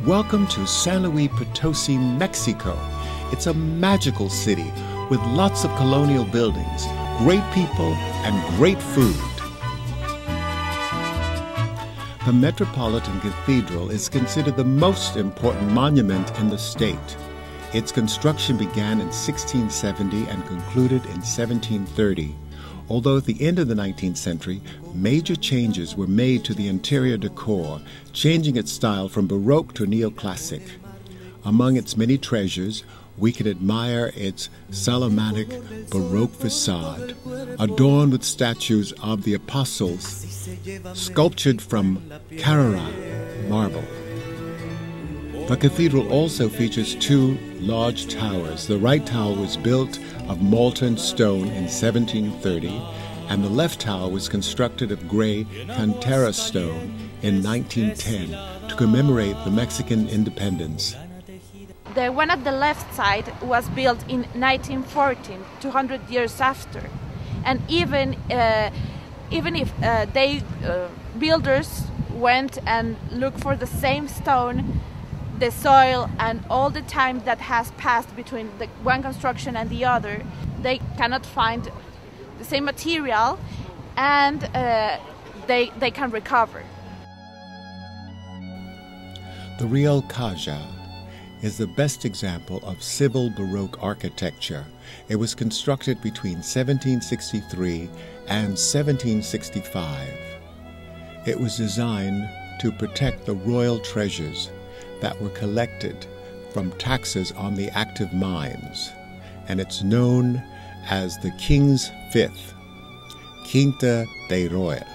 Welcome to San Luis Potosi, Mexico. It's a magical city with lots of colonial buildings, great people, and great food. The Metropolitan Cathedral is considered the most important monument in the state. Its construction began in 1670 and concluded in 1730. Although at the end of the 19th century, major changes were made to the interior decor, changing its style from Baroque to neoclassic. Among its many treasures, we can admire its Solomonic Baroque facade, adorned with statues of the apostles, sculptured from Carrara marble. The cathedral also features two large towers. The right tower was built of molten stone in 1730, and the left tower was constructed of gray cantera stone in 1910 to commemorate the Mexican independence. The one at the left side was built in 1914, 200 years after. And even if builders went and looked for the same stone, the soil and all the time that has passed between the one construction and the other, they cannot find the same material, and they can recover. The Real Casa is the best example of civil Baroque architecture. It was constructed between 1763 and 1765. It was designed to protect the royal treasures that were collected from taxes on the active mines, and it's known as the King's Fifth, Quinta de Royal.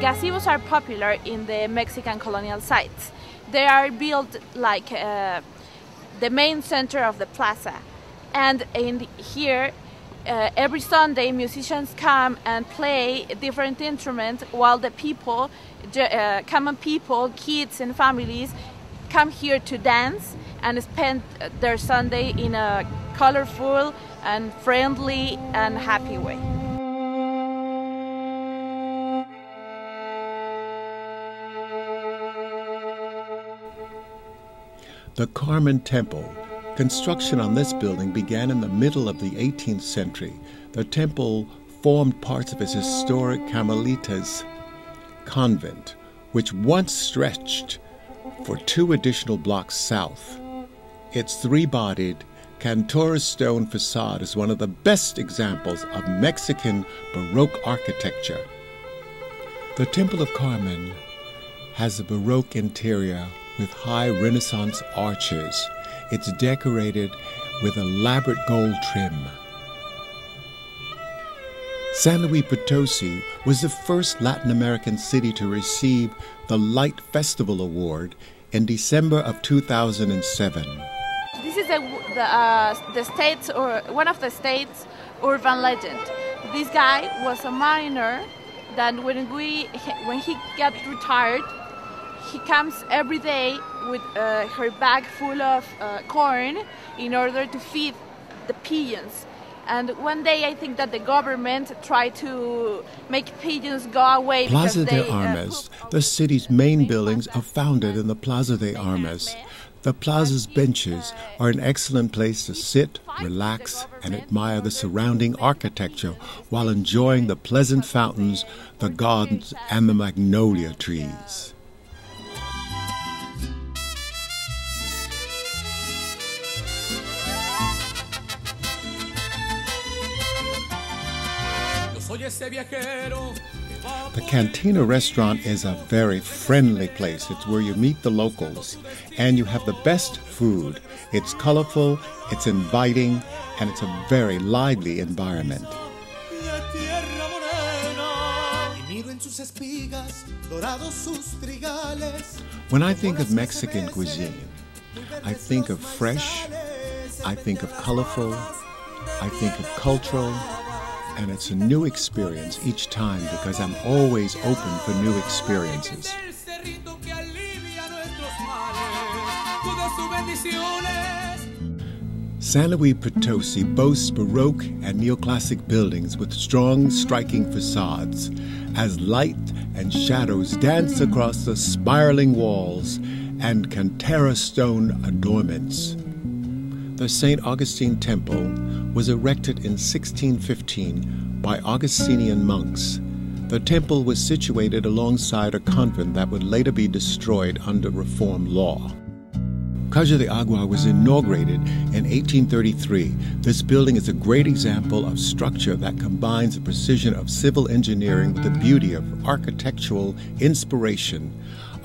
Gazebos are popular in the Mexican colonial sites. They are built like the main center of the plaza. And in here, every Sunday, musicians come and play different instruments, while the people, common people, kids and families, come here to dance and spend their Sunday in a colorful and friendly and happy way. The Carmen Temple. Construction on this building began in the middle of the 18th century. The temple formed parts of its historic Carmelitas convent, which once stretched for 2 additional blocks south. Its 3-bodied cantora stone facade is one of the best examples of Mexican Baroque architecture. The Temple of Carmen has a Baroque interior with high Renaissance arches. It's decorated with elaborate gold trim. San Luis Potosi was the first Latin American city to receive the Light Festival Award in December of 2007. This is the state's, or one of the state's, urban legend. This guy was a miner that when he got retired, he comes every day with her bag full of corn in order to feed the pigeons. And one day I think that the government tried to make pigeons go away. Plaza de Armas, the city's main buildings, are founded in the Plaza de Armas. The plaza's benches are an excellent place to sit, relax, and admire the surrounding architecture while enjoying the pleasant fountains, the gardens, and the magnolia trees. The Cantina restaurant is a very friendly place. It's where you meet the locals, and you have the best food. It's colorful, it's inviting, and it's a very lively environment. When I think of Mexican cuisine, I think of fresh, I think of colorful, I think of cultural, and it's a new experience each time because I'm always open for new experiences. San Luis Potosi boasts Baroque and neoclassic buildings with strong, striking facades, as light and shadows dance across the spiraling walls and cantera stone adornments. The St. Augustine Temple was erected in 1615 by Augustinian monks. The temple was situated alongside a convent that would later be destroyed under Reform law. Casa de Agua was inaugurated in 1833. This building is a great example of structure that combines the precision of civil engineering with the beauty of architectural inspiration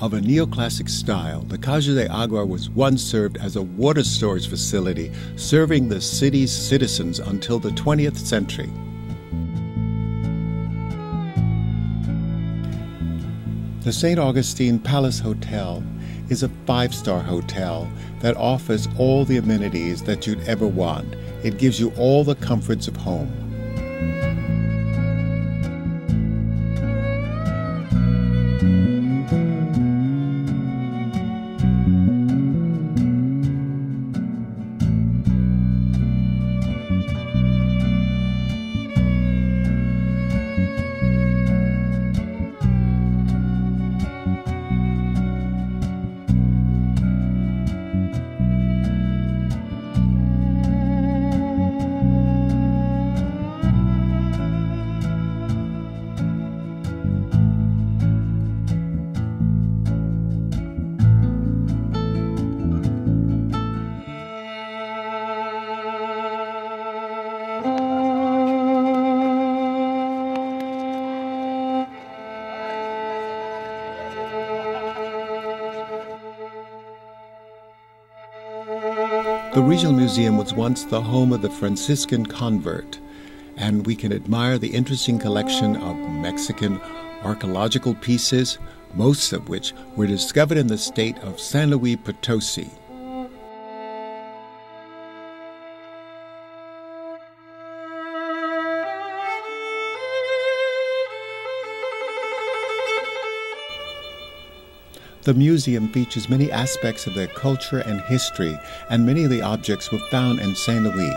of a neoclassic style. The Casa de Agua was once served as a water storage facility, serving the city's citizens until the 20th century. The St. Augustine Palace Hotel is a five-star hotel that offers all the amenities that you'd ever want. It gives you all the comforts of home. The Regional Museum was once the home of the Franciscan convert, and we can admire the interesting collection of Mexican archaeological pieces, most of which were discovered in the state of San Luis Potosi. The museum features many aspects of their culture and history, and many of the objects were found in San Luis.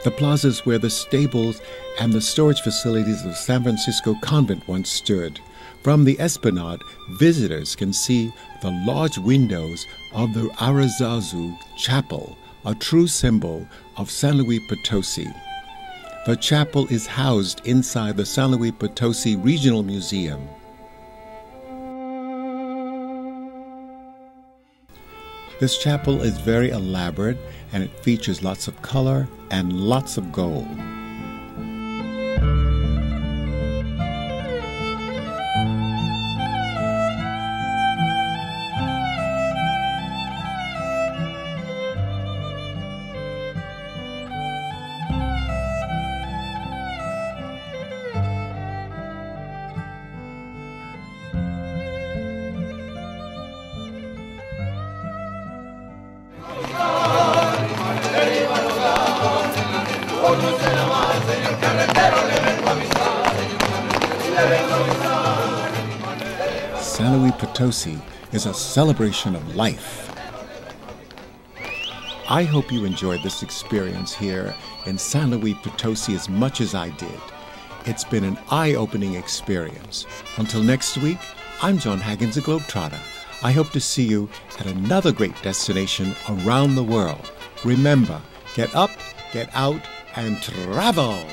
The plazas where the stables and the storage facilities of San Francisco Convent once stood. From the esplanade, visitors can see the large windows of the Arazazu Chapel, a true symbol of San Luis Potosi. The chapel is housed inside the San Luis Potosi Regional Museum. This chapel is very elaborate, and it features lots of color and lots of gold. San Luis Potosi is a celebration of life. I hope you enjoyed this experience here in San Luis Potosi as much as I did. It's been an eye-opening experience. Until next week, I'm John Haggins, a GlobeTrotter. I hope to see you at another great destination around the world. Remember, get up, get out, and travel!